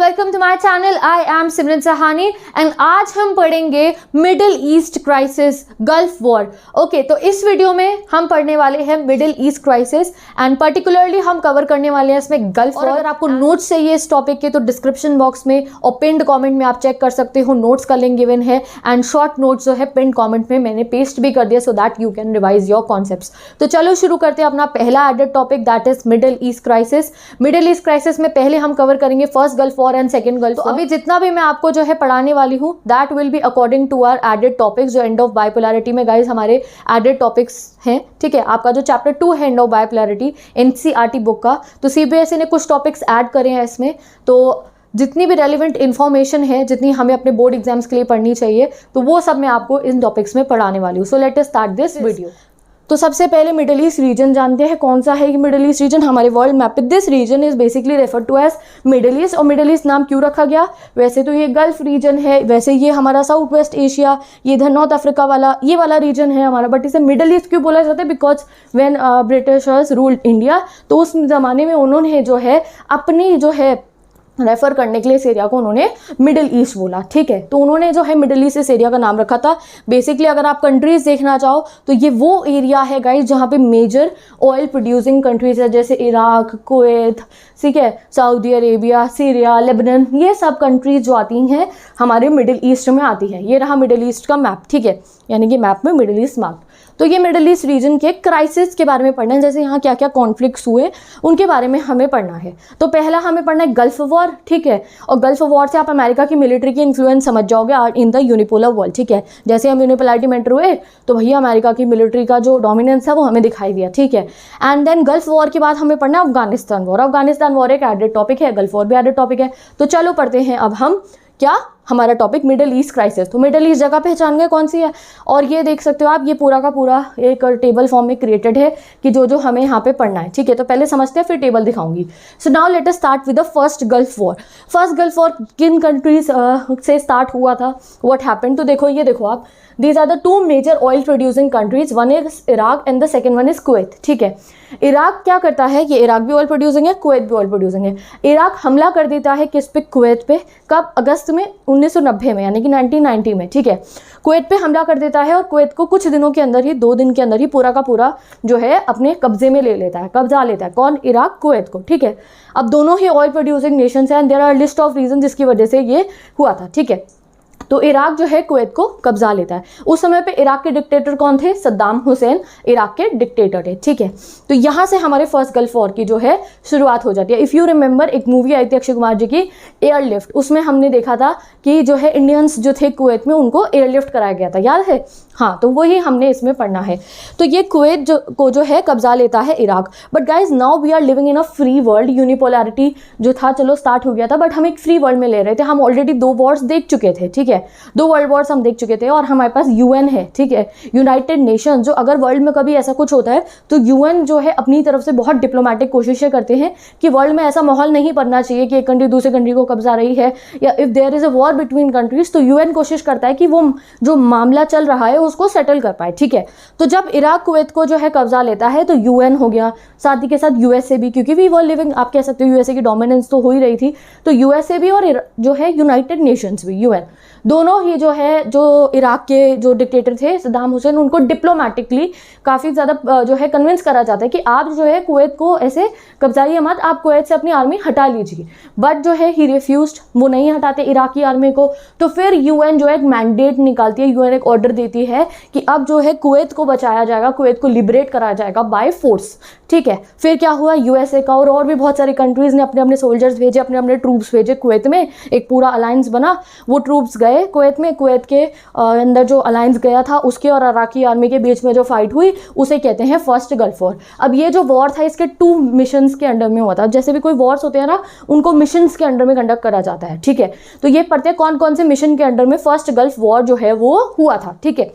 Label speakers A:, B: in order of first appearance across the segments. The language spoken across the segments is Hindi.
A: Welcome to my channel. I am Simran Sahani and आज हम पढ़ेंगे Middle east crisis, Gulf War. Okay, तो इस वीडियो में हम पढ़ने वाले हैं Middle east crisis and particularly हम कवर करने वाले हैं इसमें गल्फ वॉर। अगर आपको नोट्स चाहिए इस टॉपिक के तो डिस्क्रिप्शन बॉक्स में और पिंड कमेंट में आप चेक कर सकते हो, नोट्स का लिंक गिवन है एंड शॉर्ट नोट्स जो है पिंड कमेंट में मैंने पेस्ट भी कर दिया so that you can revise your concepts. तो चलो शुरू करते हैं अपना पहला added topic, that is Middle east crisis. Middle east crisis में पहले हम कवर करेंगे first gulf War and second Gulf. तो अभी जितना भी मैं आपको जो है पढ़ाने वाली हूँ that will be according to our added topics, जो एंड ऑफ बाइपोलैरिटी में गाइज हमारे एडेड टॉपिक्स हैं। ठीक है, आपका जो चैप्टर 2 है end of bipolarity NCERT book का, तो सीबीएसई ने कुछ टॉपिक्स ऐड करे हैं इसमें। तो जितनी भी रेलिवेंट इन्फॉर्मेशन है, जितनी हमें अपने बोर्ड एग्जाम्स के लिए पढ़नी चाहिए, तो वो सब मैं आपको इन टॉपिक्स में पढ़ाने वाली हूँ। So let us start this video. तो सबसे पहले मिडिल ईस्ट रीजन जानते हैं कौन सा है ये मिडिल ईस्ट रीजन हमारे वर्ल्ड मैप पे। This region is basically refer to as middle east. और मिडिल ईस्ट नाम क्यों रखा गया? वैसे तो ये गल्फ रीजन है, वैसे ये हमारा साउथ वेस्ट एशिया, ये इधर नॉर्थ अफ्रीका वाला ये वाला रीजन है हमारा, बट इसे मिडिल ईस्ट क्यों बोला जाता है? Because when Britishers ruled India, तो उस ज़माने में उन्होंने जो है अपनी जो है रेफर करने के लिए इस एरिया को उन्होंने मिडिल ईस्ट बोला। ठीक है, तो उन्होंने जो है मिडिल ईस्ट इस एरिया का नाम रखा था। बेसिकली अगर आप कंट्रीज देखना चाहो तो ये वो एरिया है गाइस जहाँ पे मेजर ऑयल प्रोड्यूसिंग कंट्रीज है, जैसे इराक, कुवैत, ठीक है, सऊदी अरेबिया, सीरिया, लेबनान, ये सब कंट्रीज जो आती हैं हमारे मिडिल ईस्ट में आती हैं। ये रहा मिडिल ईस्ट का मैप। ठीक है, यानी कि मैप में मिडिल ईस्ट मार्क। तो ये मिडिल ईस्ट रीजन के क्राइसिस के बारे में पढ़ना है, जैसे यहाँ क्या क्या कॉन्फ्लिक्ट्स हुए उनके बारे में हमें पढ़ना है। तो पहला हमें पढ़ना है गल्फ वॉर। ठीक है, और गल्फ वॉर से आप अमेरिका की मिलिट्री की इन्फ्लुएंस समझ जाओगे इन द यूनिपोलर वर्ल्ड। ठीक है, जैसे हम यूनिपोलैरिटी में एंटर हुए तो भैया अमेरिका की मिलिट्री का जो डोमिनेंस है वो हमें दिखाई दिया। ठीक है, एंड देन गल्फ वॉर के बाद हमें पढ़ना है अफगानिस्तान वॉर। अफगानिस्तान वॉर एक एडेड टॉपिक है, गल्फ वॉर भी एडेड टॉपिक है। तो चलो पढ़ते हैं अब हम क्या हमारा टॉपिक मिडिल ईस्ट क्राइसिस। तो मिडिल ईस्ट जगह पहचान गए कौन सी है, और ये देख सकते हो आप, ये पूरा का पूरा एक टेबल फॉर्म में क्रिएटेड है कि जो जो हमें यहाँ पे पढ़ना है। ठीक है, तो पहले समझते हैं फिर टेबल दिखाऊंगी। So now let us start with the first gulf war. First gulf war किन कंट्रीज से स्टार्ट हुआ था, व्हाट हैपेंड? तो देखो, ये देखो आप, these are the two major oil producing countries, one is Iraq and the second one is Kuwait. ठीक है, इराक क्या करता है, ये इराक भी ऑयल प्रोड्यूसिंग है, कुवैत भी ऑयल प्रोड्यूसिंग है। इराक हमला कर देता है किस पे? कुवैत पे। कब? अगस्त में 1990 में, यानी कि 1990 में। ठीक है, कुवैत पे हमला कर देता है और कुवैत को कुछ दिनों के अंदर ही, 2 दिन के अंदर ही पूरा का पूरा जो है अपने कब्जे में ले लेता है, कब्जा लेता है। कौन? इराक, कुवैत को। ठीक है, अब दोनों ही ऑयल प्रोड्यूसिंग नेशंस हैं and there are list of region जिसकी वजह से ये हुआ था। ठीक है, तो इराक जो है कुवैत को कब्जा लेता है। उस समय पे इराक के डिक्टेटर कौन थे? सद्दाम हुसैन इराक के डिक्टेटर थे। ठीक है, तो यहाँ से हमारे फर्स्ट गल्फ वॉर की जो है शुरुआत हो जाती है। इफ़ यू रिमेंबर, एक मूवी आई थी अक्षय कुमार जी की, एयरलिफ्ट, उसमें हमने देखा था कि जो है इंडियंस जो थे कुवैत में उनको एयरलिफ्ट कराया गया था, याद है? हाँ, तो वही हमने इसमें पढ़ना है। तो ये कुवैत को जो है कब्जा लेता है Iraq. But guys now we are living in a free world. Unipolarity जो था चलो स्टार्ट हो गया था, बट हम एक फ्री वर्ल्ड में ले रहे थे। हम ऑलरेडी 2 वॉर्स देख चुके थे। ठीक है, 2 वर्ल्ड वॉर्स हम देख चुके थे और हमारे पास यूएन है। ठीक है, यूनाइटेड नेशन, जो अगर वर्ल्ड में कभी ऐसा कुछ होता है तो यूएन जो है अपनी तरफ से बहुत डिप्लोमेटिक कोशिशें करते हैं कि वर्ल्ड में ऐसा माहौल नहीं बनना चाहिए कि एक कंट्री दूसरे कंट्री को कब्जा रही है, या if there is a war between countries, तो यूएन कोशिश करता है कि वो जो मामला चल रहा है उसको सेटल कर पाए। ठीक है, तो जब इराक कुवैत को जो है कब्जा लेता है तो यूएन हो गया, साथ ही के साथ यूएसए भी, क्योंकि वी वर लिविंग, आप कह सकते हो यूएसए की डोमिनेंस तो हो ही रही थी, तो यूएसए भी और जो है यूनाइटेड नेशंस भी, यूएन, दोनों ही जो है, जो इराक के जो डिक्टेटर थे सद्दाम हुसैन, उनको डिप्लोमेटिकली काफ़ी ज़्यादा जो है कन्विंस करा जाता है कि आप जो है कुवैत को ऐसे कब्जाइए मत, आप कुवैत से अपनी आर्मी हटा लीजिए। बट जो है ही रिफ्यूज्ड, वो नहीं हटाते इराकी आर्मी को। तो फिर यूएन जो है एक मैंडेट निकालती है, यूएन एक ऑर्डर देती है कि अब जो है कुवैत को बचाया जाएगा, कुवैत को लिबरेट कराया जाएगा बाय फोर्स। ठीक है, फिर क्या हुआ, यूएसए का और भी बहुत सारी कंट्रीज ने अपने अपने सोल्जर्स भेजे, अपने अपने ट्रूप्स भेजे कुवैत में, एक पूरा अलायंस बना। वो ट्रूप्स गए कुवैत में, कुवैत के अंदर जो अलायंस गया था उसके और इराकी आर्मी के बीच में जो फाइट हुई उसे कहते हैं फर्स्ट गल्फ वॉर। अब ये जो वॉर था इसके 2 मिशंस के अंडर में हुआ था। जैसे भी कोई वॉर्स होते हैं ना, उनको मिशंस के अंडर में कंडक्ट करा जाता है। ठीक है, तो ये पढ़ते हैं कौन कौन से मिशन के अंडर में फर्स्ट गल्फ वॉर जो है वो हुआ था। ठीक है,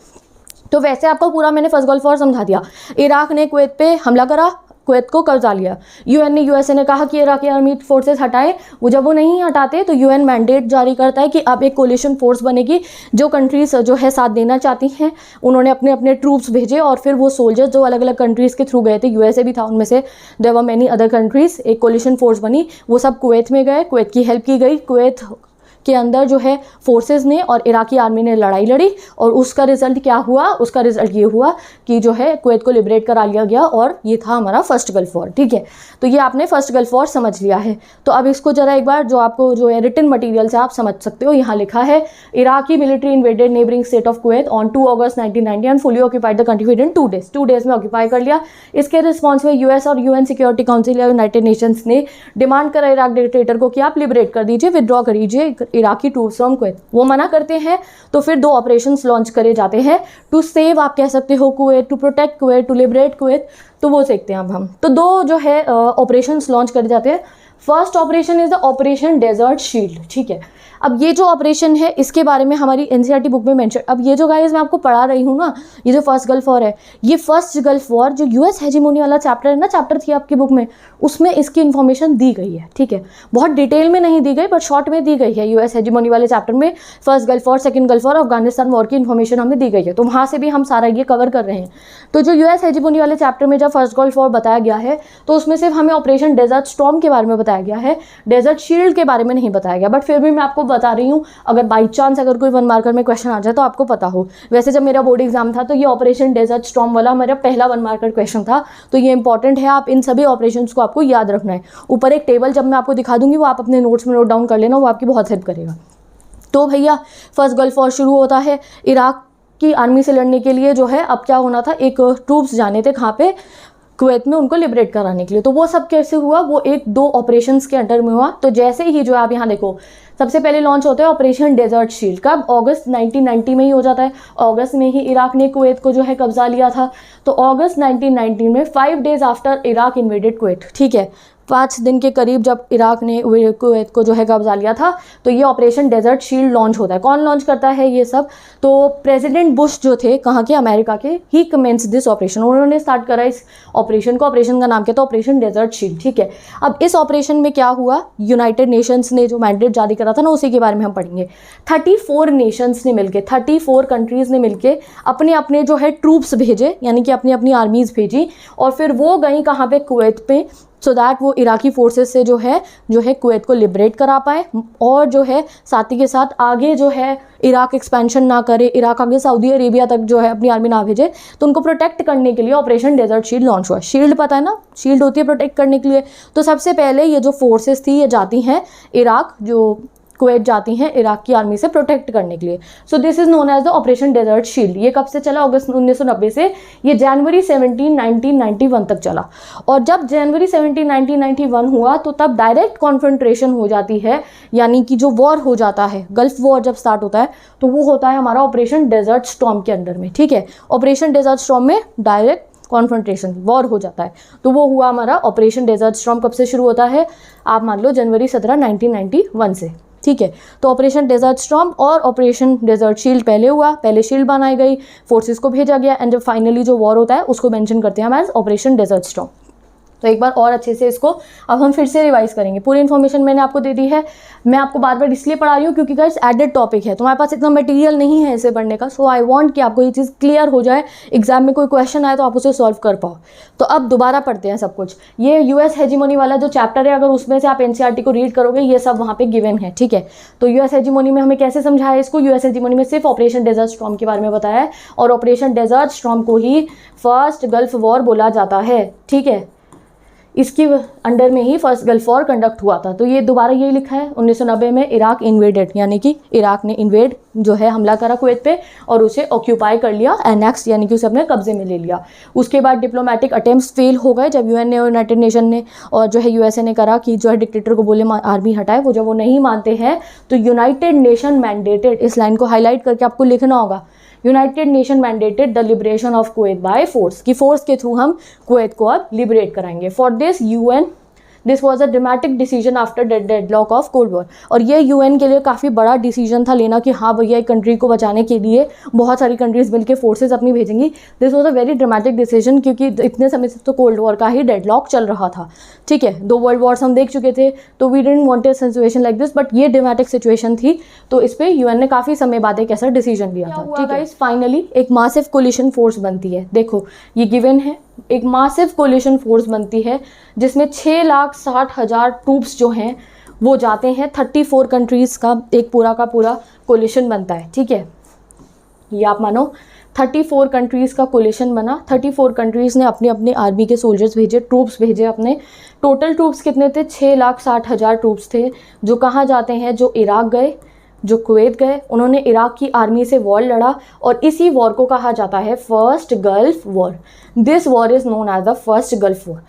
A: तो वैसे आपको पूरा मैंने फर्स्ट गल्फ वॉर समझा दिया। इराक ने कुवैत पे हमला करा, कुवैत को कब्जा लिया। यूएन ने यूएसए ने कहा कि इराकी आर्मी फोर्सेस हटाएं, वो जब वो नहीं हटाते तो यूएन मैंडेट जारी करता है कि अब एक कोलिशन फोर्स बनेगी, जो कंट्रीज जो है साथ देना चाहती हैं उन्होंने अपने अपने ट्रूप्स भेजे और फिर वो सोल्जर्स जो अलग अलग कंट्रीज़ के थ्रू गए थे, यूएसए भी था उनमें से, there were many other countries, एक कोलिशन फोर्स बनी, वो सब कुवैत में गए, कुवैत की हेल्प की गई, कुवैत के अंदर जो है फोर्सेस ने और इराकी आर्मी ने लड़ाई लड़ी और उसका रिजल्ट क्या हुआ, उसका रिजल्ट ये हुआ कि जो है कुवैत को लिबरेट करा लिया गया और ये था हमारा फर्स्ट गल्फ वॉर। ठीक है, तो ये आपने फर्स्ट गल्फ वॉर समझ लिया है। तो अब इसको जरा एक बार जो आपको जो है रिटन मटीरियल से आप समझ सकते हो, यहाँ लिखा है Iraqi military invaded neighbouring state of Kuwait on 2 August 1990 and fully occupied the country within 2 days. 2 days में ऑक्यूपाई कर लिया। इसके रिस्पॉन्स में यूएस और यूएन सिक्योरिटी काउंसिल या यूनाइटेड नेशंस ने डिमांड करा इराक डिक्टेटर को कि आप लिबरेट कर दीजिए, विदड्रॉ करीजिए इराकी ट्रूप्स फ्रॉम कुवैत। वो मना करते हैं तो फिर 2 ऑपरेशंस लॉन्च करे जाते हैं, टू सेव आप कह सकते हो Kuwait, to protect Kuwait, to liberate Kuwait. तो वो देखते हैं अब हम। तो 2 जो है ऑपरेशंस लॉन्च करे जाते हैं। First operation is the operation desert shield. ठीक है, अब ये जो ऑपरेशन है इसके बारे में हमारी एनसीईआरटी बुक में मेंशन, अब ये जो गाइस मैं आपको पढ़ा रही हूँ ना, ये जो फर्स्ट गल्फ वॉर है, ये फर्स्ट गल्फ वॉर जो यूएस हेजिमोनी वाला चैप्टर है ना, चैप्टर थी आपकी बुक में, उसमें इसकी इन्फॉर्मेशन दी गई है। ठीक है, बहुत डिटेल में नहीं दी गई बट शॉर्ट में दी गई है। यूएस हेजिमोनी वाले चैप्टर में first gulf war, second gulf war, Afghanistan war की इन्फॉर्मेशन हमें दी गई है, तो वहाँ से भी हम सारा ये कवर कर रहे हैं। तो जो यूएस हेजिमोनी वाले चैप्टर में जब फर्स्ट गल्फ वॉर बताया गया है तो उसमें सिर्फ हमें ऑपरेशन डेजर्ट स्टॉर्म के बारे में बताया गया है, डेजर्ट शील्ड के बारे में नहीं बताया गया। बट फिर भी मैं आपको बता रही हूँ, अगर बाई चांस अगर कोई 1 मार्कर में क्वेश्चन आ जाए तो आपको पता हो। वैसे जब मेरा बोर्ड एग्जाम था तो ये ऑपरेशन डेजर्ट स्टॉर्म वाला मेरा पहला 1 मार्कर क्वेश्चन था, तो ये इंपॉर्टेंट है, आप इन सभी ऑपरेशंस को आपको याद रखना है। ऊपर एक टेबल जब मैं आपको दिखा दूंगी वो आप अपने नोट्स में नोट डाउन कर लेना, वो आपकी बहुत हेल्प करेगा। तो भैया फर्स्ट गल्फ वॉर शुरू होता है, इराक की आर्मी से लड़ने के लिए जो है अब क्या होना था, एक ट्रूप्स जाने थे कहाँ पे, कुवैत में, उनको लिबरेट कराने के लिए। तो वो सब कैसे हुआ, वो 1-2 ऑपरेशंस के अंडर में हुआ। तो जैसे ही जो आप यहाँ देखो सबसे पहले लॉन्च होता है ऑपरेशन डेजर्ट शील्ड, कब, अगस्त 1990 में ही हो जाता है। अगस्त में ही इराक ने कुवैत को जो है कब्जा लिया था। तो अगस्त 1990 में 5 days after Iraq invaded Kuwait, ठीक है, 5 दिन के करीब जब इराक ने कुवैत को जो है कब्जा लिया था, तो ये ऑपरेशन डेजर्ट शील्ड लॉन्च होता है। कौन लॉन्च करता है ये सब, तो प्रेसिडेंट बुश जो थे, कहाँ के, अमेरिका के, ही कमेंस दिस ऑपरेशन, उन्होंने स्टार्ट करा इस ऑपरेशन को। ऑपरेशन का नाम क्या था, ऑपरेशन डेजर्ट शील्ड। ठीक है, अब इस ऑपरेशन में क्या हुआ, यूनाइटेड नेशंस ने जो मैंडेट जारी करा था ना, उसी के बारे में हम पढ़ेंगे। 34 नेशंस ने मिलकर, 34 कंट्रीज़ ने मिलकर अपने अपने जो है ट्रूप्स भेजे, यानी कि अपनी अपनी आर्मीज़ भेजी, और फिर वो गई कहाँ पे, कुवैत पे, सो दैट वो इराकी फोर्सेस से जो है कुवैत को लिबरेट करा पाए, और जो है साथ ही के साथ आगे जो है इराक एक्सपेंशन ना करे, इराक आगे सऊदी अरेबिया तक जो है अपनी आर्मी ना भेजे, तो उनको प्रोटेक्ट करने के लिए ऑपरेशन डेजर्ट शील्ड लॉन्च हुआ। शील्ड पता है ना, शील्ड होती है प्रोटेक्ट करने के लिए। तो सबसे पहले ये जो फोर्सेस थी ये जाती हैं इराक, जो कुवैत जाती हैं इराक की आर्मी से प्रोटेक्ट करने के लिए। So this is known as the operation desert shield. ये कब से चला, अगस्त 1990 से, ये जनवरी 17, 1991 तक चला। और जब जनवरी 17, 1991 हुआ तो तब डायरेक्ट कॉन्फ्रंट्रेशन हो जाती है, यानी कि जो वॉर हो जाता है, गल्फ वॉर जब स्टार्ट होता है तो वो होता है हमारा ऑपरेशन डेजर्ट स्टॉर्म के अंडर में। ठीक है, ऑपरेशन डेजर्ट स्टॉर्म में डायरेक्ट कॉन्फ्रंट्रेशन, वॉर हो जाता है, तो वो हुआ हमारा ऑपरेशन डेजर्ट स्टॉर्म। कब से शुरू होता है, आप मान लो जनवरी 17, 1991 से। ठीक है, तो ऑपरेशन डेजर्ट स्टॉर्म और ऑपरेशन डेजर्ट शील्ड पहले हुआ, पहले शील्ड बनाई गई, फोर्सेस को भेजा गया, एंड जब फाइनली जो वॉर होता है उसको मेंशन करते हैं हम एज ऑपरेशन डेजर्ट स्टॉर्म। तो एक बार और अच्छे से इसको अब हम फिर से रिवाइज करेंगे। पूरी इन्फॉर्मेशन मैंने आपको दे दी है, मैं आपको बार बार इसलिए पढ़ा रही हूँ क्योंकि गाइस एडेड टॉपिक है, तुम्हारे पास इतना मटेरियल नहीं है इसे पढ़ने का। सो आई वांट कि आपको ये चीज़ क्लियर हो जाए, एग्जाम में कोई क्वेश्चन आए तो आप उसे सॉल्व कर पाओ। तो अब दोबारा पढ़ते हैं सब कुछ। ये यूएस हेजिमोनी वाला जो चैप्टर है, अगर उसमें से आप एनसीईआरटी को रीड करोगे, ये सब वहाँ पे गिवन है। ठीक है, तो यूएस हेजिमोनी में हमें कैसे समझाया इसको, यूएस हेजिमोनी में सिर्फ ऑपरेशन डेजर्ट स्टॉर्म के बारे में बताया है, और ऑपरेशन डेजर्ट स्टॉर्म को ही फर्स्ट गल्फ वॉर बोला जाता है। ठीक है, इसकी अंडर में ही फर्स्ट गल्फ वॉर कंडक्ट हुआ था। तो ये दोबारा यही लिखा है, 1990 में इराक इन्वेडेड, यानी कि इराक ने इन्वेड जो है हमला करा कुवैत पे और उसे ऑक्यूपाई कर लिया, एनेक्स यानी कि उसे अपने कब्जे में ले लिया। उसके बाद डिप्लोमेटिक अटेम्प्ट्स फेल हो गए, जब यूएन ने और यूनाइटेड नेशन ने और जो है यूएसए ने करा कि जो है डिक्टेटर को बोले आर्मी हटाए, वो जब वो नहीं मानते हैं तो यूनाइटेड नेशन मैंडेटेड, इस लाइन को हाईलाइट करके आपको लिखना होगा, United nation mandated the liberation of Kuwait by force, की फोर्स के थ्रू हम कुवैत को अब लिबरेट कराएंगे। For this UN this was a dramatic decision after deadlock of cold war. और ये यूएन के लिए काफ़ी बड़ा डिसीजन था लेना कि हाँ भैया एक कंट्री को बचाने के लिए बहुत सारी कंट्रीज मिलकर फोर्सेज अपनी भेजेंगी। This was a very dramatic decision क्योंकि इतने समय से तो कोल्ड वॉर का ही डेडलॉक चल रहा था, ठीक है। 2 वर्ल्ड वॉर्स हम देख चुके थे, तो we didn't want a situation like this, but ये ड्रामेटिक सिचुएशन थी, तो इस पर यूएन ने काफ़ी समय बाद एक ऐसा डिसीजन लिया था, ठीक है। फाइनली एक मासिव कोलिशन फोर्स बनती है, देखो ये गिवन है, एक मासिव कोलिशन फोर्स बनती है जिसमें 6,60,000 ट्रूप्स जो हैं वो जाते हैं। 34 कंट्रीज़ का एक पूरा का पूरा कोलिशन बनता है, ठीक है। ये आप मानो 34 कंट्रीज़ का कोलिशन बना। 34 कंट्रीज़ ने अपने अपने आर्मी के सोल्जर्स भेजे, ट्रूप्स भेजे अपने। टोटल ट्रूप्स कितने थे? 6,60,000 ट्रूप्स थे, जो कहाँ जाते हैं? जो इराक गए, जो कुवैत गए, उन्होंने इराक की आर्मी से वॉर लड़ा, और इसी वॉर को कहा जाता है first gulf war. This war is known as the first gulf war.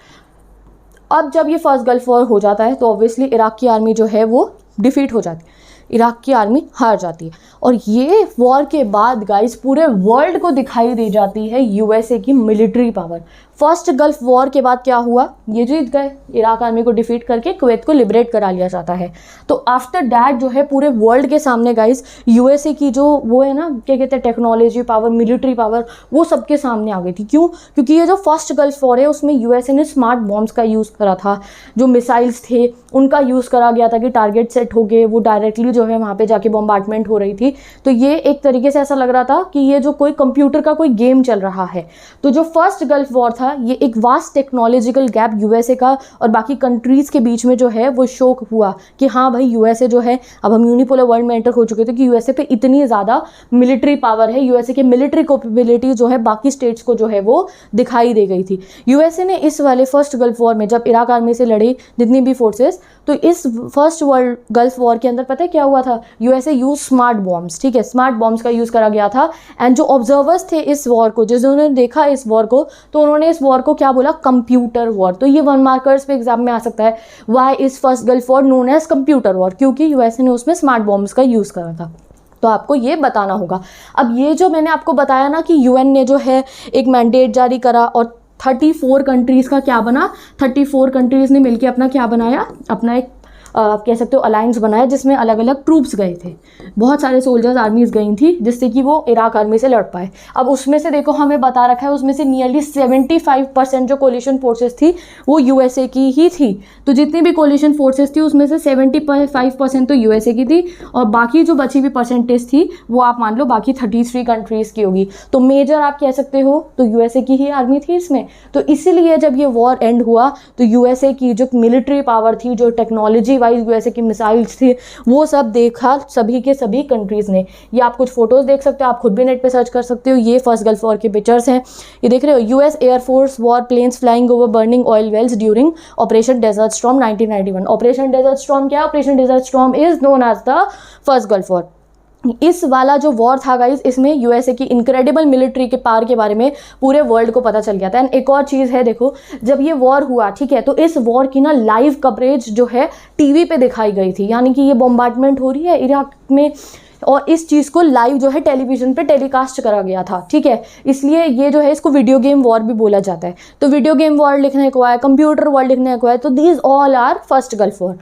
A: अब जब ये फर्स्ट गल्फ वॉर हो जाता है तो ऑब्वियसली इराक की आर्मी जो है वो डिफीट हो जाती है, इराक की आर्मी हार जाती है। और ये वॉर के बाद गाइस पूरे वर्ल्ड को दिखाई दे जाती है यूएसए की military power. First gulf war के बाद क्या हुआ? ये जीत गए, इराक आर्मी को डिफीट करके कुवैत को लिबरेट करा लिया जाता है। तो आफ्टर दैट जो है पूरे वर्ल्ड के सामने गाइस यूएसए की जो वो है ना, क्या कहते हैं, टेक्नोलॉजी पावर, मिलिट्री पावर, वो सबके सामने आ गई थी। क्यों? क्योंकि ये जो फर्स्ट गल्फ वॉर है उसमें यूएसए ने स्मार्ट बॉम्ब्स का यूज़ करा था, जो मिसाइल्स थे उनका यूज़ करा गया था कि टारगेट सेट हो गए, वो डायरेक्टली जो है वहाँ पे जाके बॉम्बार्डमेंट हो रही थी। तो ये एक तरीके से ऐसा लग रहा था कि ये जो कोई कंप्यूटर का कोई गेम चल रहा है। तो जो फर्स्ट गल्फ वॉर था ये एक वास्ट टेक्नोलॉजिकल गैप यूएसए का और बाकी कंट्रीज़ के बीच में जो है वो शोक हुआ कि हाँ भाई यूएसए जो है, अब हम यूनिपोलर वर्ल्ड में एंटर हो चुके थे कि यूएसए पे इतनी ज़्यादा मिलिट्री पावर है, यूएसए की मिलिट्री कैपेबिलिटी जो है बाकी स्टेट्स को जो है वो दिखाई दे गई थी। यूएसए ने इस वाले फर्स्ट गल्फ वॉर में जब इराक आर्मी से लड़ी जितनी भी फोर्सेस, तो इस फर्स्ट वर्ल्ड गल्फ वॉर के अंदर पता है क्या हुआ था? यूएसए यूज स्मार्ट बॉम्ब्स, ठीक है, स्मार्ट बॉम्ब्स का यूज़ करा गया था। एंड जो ऑब्जर्वर्स थे इस वॉर को, जिन्होंने देखा इस वॉर को, तो उन्होंने इस वॉर को क्या बोला? Computer war. तो ये 1 मार्कर्स पे एग्जाम में आ सकता है, why is first gulf war known as computer war? क्योंकि यूएसए ने उसमें स्मार्ट बॉम्ब्स का यूज़ करा था। तो आपको ये बताना होगा। अब ये जो मैंने आपको बताया ना कि यूएन ने जो है एक मैंडेट जारी करा और 34 कंट्रीज़ का क्या बना? 34 कंट्रीज़ ने मिलकर अपना क्या बनाया? अपना एक कह सकते हो अलायंस बनाया जिसमें अलग अलग ट्रूप्स गए थे, बहुत सारे सोल्जर्स आर्मीज गई थी जिससे कि वो इराक आर्मी से लड़ पाए। अब उसमें से देखो हमें बता रखा है उसमें से नियरली 75% जो कोलिशन फोर्सेस थी वो यूएसए की ही थी। तो जितनी भी कोलिशन फोर्सेस थी उसमें से 75% तो यूएसए की थी और बाकी जो बची हुई परसेंटेज थी वो आप मान लो बाकी 33 कंट्रीज़ की होगी। तो मेजर आप कह सकते हो तो यूएसए की ही आर्मी थी इसमें। तो इसीलिए जब ये वॉर एंड हुआ तो यूएसए की जो मिलिट्री पावर थी, जो टेक्नोलॉजी वाइज यूएसए की मिसाइल्स थी, वो सब देखा सभी के सभी कंट्रीज़ ने। ये आप कुछ फोटोज़ देख सकते हो, आप खुद भी नेट पे सर्च कर सकते हो। ये फर्स्ट गल्फ वॉर के पिक्चर्स हैं, ये देख रहे हो। US air force war planes flying over burning oil wells during operation desert storm 1991। Operation desert storm क्या है? Operation desert storm is known as the first gulf war. इस वाला जो वॉर था गाइज, इसमें यूएसए की इनक्रेडिबल मिलिट्री के पावर के बारे में पूरे वर्ल्ड को पता चल गया था। एंड एक और चीज़ है, देखो जब ये वॉर हुआ, ठीक है, तो इस वॉर की ना लाइव कवरेज जो है टीवी पे दिखाई गई थी। यानी कि ये बॉम्बार्डमेंट हो रही है इराक में और इस चीज़ को लाइव जो है टेलीविजन पे टेलीकास्ट करा गया था, ठीक है। इसलिए ये जो है इसको वीडियो गेम वॉर भी बोला जाता है। तो वीडियो गेम वॉर लिखने को है, कंप्यूटर वॉर लिखने को है, तो these all are first gulf war,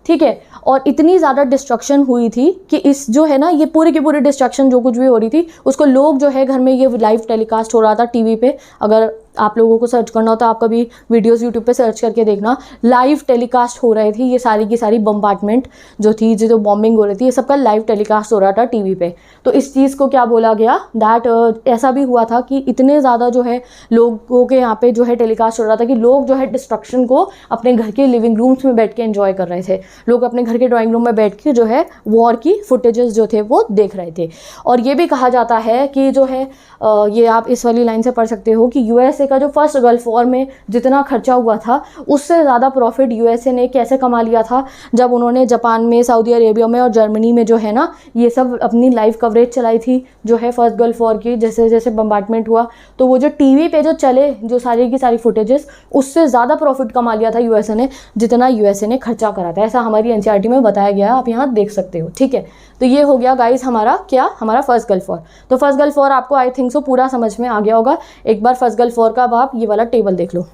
A: ठीक है। और इतनी ज़्यादा डिस्ट्रक्शन हुई थी कि इस जो है ना ये पूरी की पूरी डिस्ट्रक्शन जो कुछ भी हो रही थी उसको लोग जो है घर में ये लाइव टेलीकास्ट हो रहा था टीवी पे। अगर आप लोगों को सर्च करना हो तो आप कभी वीडियोस यूट्यूब पे सर्च करके देखना, लाइव टेलीकास्ट हो रहे थे ये सारी की सारी बम्बार्डमेंट जो थी, जो बॉम्बिंग हो रही थी, ये सबका लाइव टेलीकास्ट हो रहा था टीवी पे। तो इस चीज़ को क्या बोला गया, दैट ऐसा भी हुआ था कि इतने ज़्यादा जो है लोगों के यहाँ पे जो है टेलीकास्ट हो रहा था कि लोग जो है डिस्ट्रक्शन को अपने घर के लिविंग रूम्स में बैठ के एंजॉय कर रहे थे। लोग अपने घर के ड्राइंग रूम में बैठ के जो है वॉर की फुटेजेस जो थे वो देख रहे थे। और ये भी कहा जाता है कि जो है ये आप इस वाली लाइन से पढ़ सकते हो कि यूएसए का जो फर्स्ट गल्फ वॉर में जितना खर्चा हुआ था उससे ज़्यादा प्रॉफिट यूएसए ने कैसे कमा लिया था, जब उन्होंने जापान में, सऊदी अरेबिया में और जर्मनी में जो है ना ये सब अपनी लाइव कवरेज चलाई थी जो है फर्स्ट गल्फ वॉर की। जैसे जैसे बम्बार्डमेंट हुआ तो वो जो टीवी पे जो चले जो सारी की सारी फुटेजेस, उससे ज़्यादा प्रॉफिट कमा लिया था यूएसए ने जितना यूएसए ने खर्चा करा था। ऐसा हमारी एनसीईआरटी में बताया गया है, आप यहाँ देख सकते हो, ठीक है। तो ये हो गया गाइस हमारा क्या, हमारा फर्स्ट गल्फ वॉर। तो फर्स्ट गल्फ वॉर आपको आई थिंक सो पूरा समझ में आ गया होगा। एक बार फर्स्ट गल्फ वॉर का अब आप ये वाला टेबल देख लो,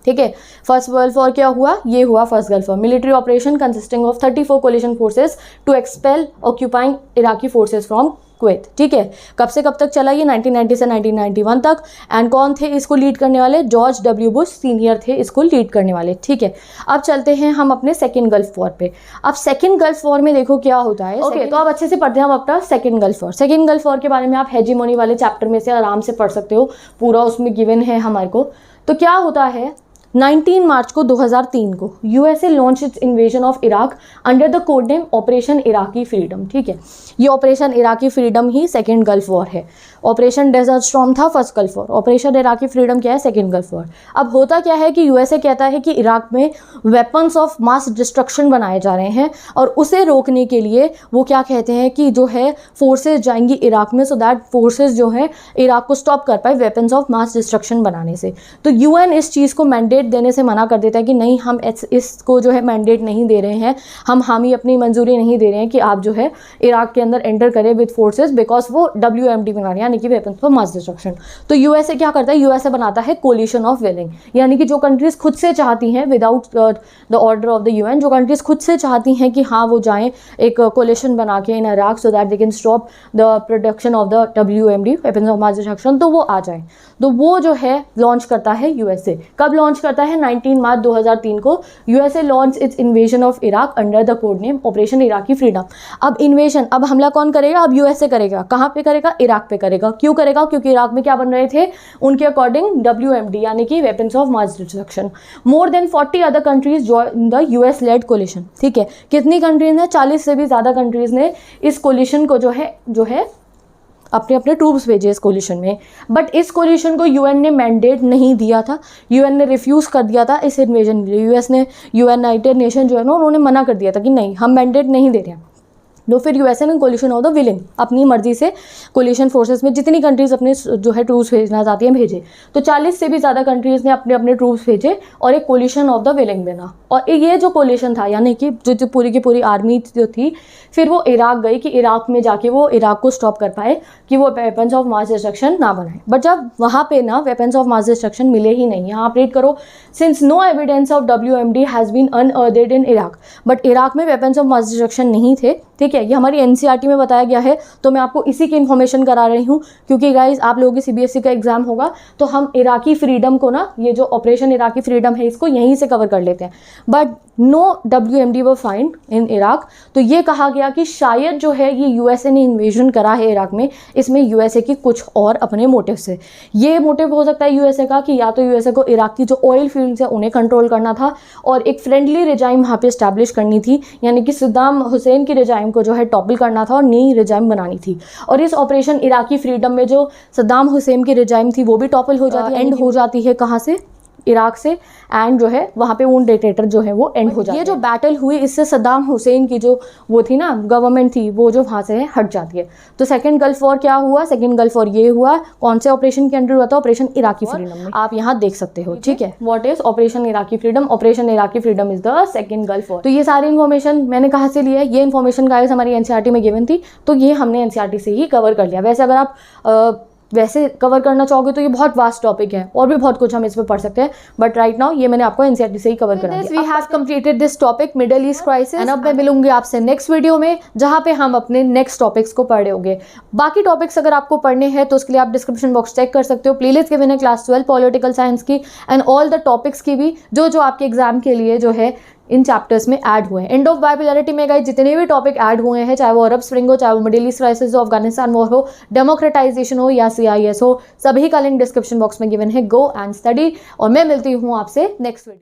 A: ठीक है। फर्स्ट गल्फ वॉर क्या हुआ, ये हुआ first gulf war, military operation consisting of 34 coalition forces to expel occupying Iraqi forces from Kuwait. ठीक है, कब से कब तक चला ये, 1990 से 1991 तक। एंड कौन थे इसको लीड करने वाले, जॉर्ज डब्ल्यू बुश सीनियर थे इसको लीड करने वाले। ठीक है, अब चलते हैं हम अपने सेकेंड गल्फ वॉर पे। अब सेकेंड गल्फ वॉर में देखो क्या होता है। ओके, तो अब अच्छे से पढ़ते हैं हम अपना second gulf war. Second gulf war के बारे में आप हेजीमोनी वाले चैप्टर में से आराम से पढ़ सकते हो, पूरा उसमें गिवन है हमारे को। तो क्या होता है, 19 मार्च को 2003 को USA launch its invasion of Iraq under the code name operation Iraqi freedom. ठीक है, ये ऑपरेशन इराकी फ्रीडम ही सेकेंड गल्फ वॉर है। ऑपरेशन डेजर्ट स्टॉर्म था first gulf war, operation Iraqi freedom क्या है, सेकेंड गल्फ वॉर। अब होता क्या है कि यूएसए कहता है कि इराक में वेपन्स ऑफ मास डिस्ट्रक्शन बनाए जा रहे हैं और उसे रोकने के लिए वो क्या कहते हैं कि जो है फोर्सेज जाएंगी इराक में, सो दैट फोर्सेज जो है इराक को स्टॉप कर पाए वेपन्स ऑफ मास डिस्ट्रक्शन बनाने से। तो यूएन इस चीज़ को मैंडेट देने से मना कर देता है कि नहीं, हम इसको जो है मैंडेट नहीं दे रहे हैं, हम हामी अपनी मंजूरी नहीं दे रहे हैं कि आप जो है इराक के अंदर एंटर करें विद फोर्सेस, बिकॉज वो WMD बना रहे हैं, यानी कि वेपन्स फॉर मास डिस्ट्रक्शन। तो यूएसए क्या करता है, यूएसए बनाता है कोलिशन ऑफ विलिंग, यानी कि जो कंट्रीज खुद से चाहती हैं without the order of the UN, जो कंट्रीज खुद से चाहती हैं कि हाँ वो जाएं एक कोलिशन बना के in Iraq so that they can stop the production of the WMD weapons of mass destruction, तो वो आ जाए। तो वो जो है लॉन्च करता है यूएसए। कब लॉन्च करता है, 19 मार्च 2003 को USA launch its invasion of Iraq under the code name operation Iraqi freedom. अब इन्वेजन, अब हमला कौन करेगा, अब यूएसए करेगा। कहाँ पे करेगा, इराक पे करेगा। क्यों करेगा, क्योंकि इराक में क्या बन रहे थे उनके अकॉर्डिंग WMD यानी कि weapons of mass destruction. More than 40 other countries join the US led coalition. ठीक है, कितनी कंट्रीज ने, 40 से भी ज़्यादा कंट्रीज ने इस कोलिशन को जो है अपने अपने ट्रूप्स भेजे इस कोलिशन में। बट इस कोलिशन को यूएन ने मैंडेट नहीं दिया था, यूएन ने रिफ्यूज़ कर दिया था इस इन्वेजन के लिए। यूनाइटेड नेशन जो है ना, उन्होंने मना कर दिया था कि नहीं, हम मैंडेट नहीं दे रहे हैं। तो फिर यूएसए ने कोलिशन ऑफ द विलिंग अपनी मर्जी से कोलिशन फोर्सेस में जितनी कंट्रीज़ अपने जो है ट्रूप्स भेजना चाहती हैं भेजे। तो 40 से भी ज़्यादा कंट्रीज़ ने अपने अपने ट्रूप्स भेजे और एक कोलिशन ऑफ द विलिंग बना। और ये जो कोलिशन था, यानी कि जो पूरी की पूरी आर्मी जो थी, फिर वो इराक गई कि इराक में जाके वो इराक को स्टॉप कर पाए कि वो वेपन्स ऑफ मास डिस्ट्रक्शन ना बनाए। बट जब वहाँ पे ना वेपन्स ऑफ मास डिस्ट्रक्शन मिले ही नहीं। यहाँ आप रीड करो, since no evidence of WMD has been unearthed in Iraq. But Iraq में वेपन्स ऑफ मास डिस्ट्रक्शन नहीं थे। ठीक है, ये हमारी NCERT में बताया गया है, तो मैं आपको इसी की इन्फॉर्मेशन करा रही हूँ, क्योंकि गाइज आप लोगों की CBSE का एग्जाम होगा तो हम इराकी फ्रीडम को ना, ये जो ऑपरेशन इराकी फ्रीडम है इसको यहीं से कवर कर लेते हैं। But no WMD were find in Iraq. तो ये कहा गया कि शायद जो है ये यूएसए ने इन्वेजन करा है इराक में, इसमें यूएसए की कुछ और अपने मोटिव से। ये मोटिव हो सकता है यूएसए का कि या तो यूएसए को इराक की जो ऑयल फील्ड्स है उन्हें कंट्रोल करना था और एक फ्रेंडली रिजाइम वहाँ पे इस्टेब्लिश करनी थी, यानी कि सद्दाम हुसैन की रिजाइम को जो है टॉपल करना था और नई रिजाइम बनानी थी। और इस ऑपरेशन इराकी फ्रीडम में जो सद्दाम हुसैन की रिजाइम थी वो भी टॉपल हो जाती है, एंड हो जाती है कहाँ से, इराक से। एंड जो है वहाँ पे उन डिक्टेटर जो है वो एंड हो जाती है। ये जो बैटल हुई इससे सद्दाम हुसैन की जो वो थी ना गवर्नमेंट थी, वो जो वहाँ से है हट जाती है। तो सेकंड गल्फ वॉर क्या हुआ, सेकंड गल्फ वॉर ये हुआ, कौन से ऑपरेशन के अंडर हुआ था, ऑपरेशन इराकी फ्रीडम में। आप यहाँ देख सकते हो। ठीक है, what is operation Iraqi freedom, operation Iraqi freedom is the second gulf war. तो ये सारी इन्फॉर्मेशन मैंने कहाँ से लिया है, ये इन्फॉर्मेशन गाइस हमारी NCERT में गिवन थी, तो ये हमने NCERT से ही कवर कर लिया। वैसे अगर आप वैसे कवर करना चाहोगे तो ये बहुत वास्ट टॉपिक है और भी बहुत कुछ हम इस पर पढ़ सकते हैं, बट राइट नाउ ये मैंने आपको NCERT से ही कवर करा दिया। We have completed this topic middle east crisis, and अब मैं मिलूंगी आपसे नेक्स्ट वीडियो में जहां पे हम अपने नेक्स्ट टॉपिक्स को पढ़े होंगे। बाकी टॉपिक्स अगर आपको पढ़ने हैं तो उसके लिए आप डिस्क्रिप्शन बॉक्स चेक कर सकते हो, प्लेलिस्ट गिवन है क्लास 12 पॉलिटिकल साइंस की एंड ऑल द टॉपिक्स की भी जो आपके एग्जाम के लिए जो है इन चैप्टर्स में ऐड हुए हैं। एंड ऑफ बाइपोलैरिटी में गाइस जितने भी टॉपिक ऐड हुए हैं, चाहे वो अरब स्प्रिंग हो, चाहे वो मिडिल ईस्ट क्राइसिस हो, अफगानिस्तान वॉर हो, डेमोक्रेटाइजेशन हो या CIS हो, सभी का लिंक डिस्क्रिप्शन बॉक्स में गिवन है। गो एंड स्टडी, और मैं मिलती हूँ आपसे नेक्स्ट वीडियो।